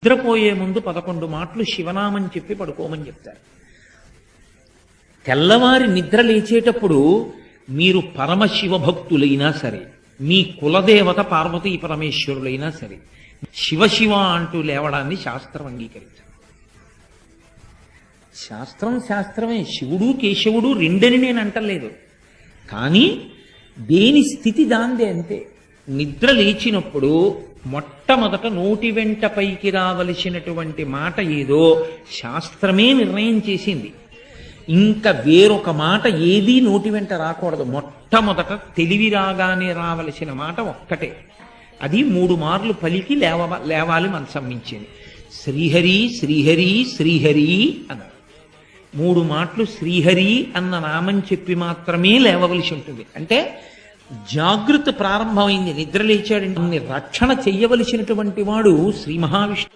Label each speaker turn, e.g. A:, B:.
A: నిద్రపోయే ముందు 11 మాటలు శివనామని చెప్పి పడుకోమని చెప్తారు. తెల్లవారి నిద్ర లేచేటప్పుడు మీరు పరమశివ భక్తులైనా సరే, మీ కులదేవత పార్వతీ పరమేశ్వరులైనా సరే, శివ శివ అంటూ లేవడాన్ని శాస్త్రం అంగీకరించారు. శాస్త్రమే. శివుడు కేశవుడు రెండని నేను అంటలేదు, కానీ దేని స్థితి దాందే అంతే. నిద్ర లేచినప్పుడు మొట్టమొదట నోటి వెంట పైకి రావలసినటువంటి మాట ఏదో శాస్త్రమే నిర్ణయం చేసింది. ఇంకా వేరొక మాట ఏదీ నోటి వెంట రాకూడదు. మొట్టమొదట తెలివి రాగానే రావలసిన మాట ఒక్కటే, అది 3 మార్లు పలికి లేవాలి మనసం మించింది. శ్రీహరి శ్రీహరి శ్రీహరి అన్నారు. 3 మాటలు శ్రీహరి అన్న నామం చెప్పి మాత్రమే లేవవలసి ఉంటుంది. అంటే జాగృతి ప్రారంభమైంది. నిద్ర లేచాడు, రక్షణ చెయ్యవలసినటువంటి వాడు శ్రీ మహావిష్ణువు.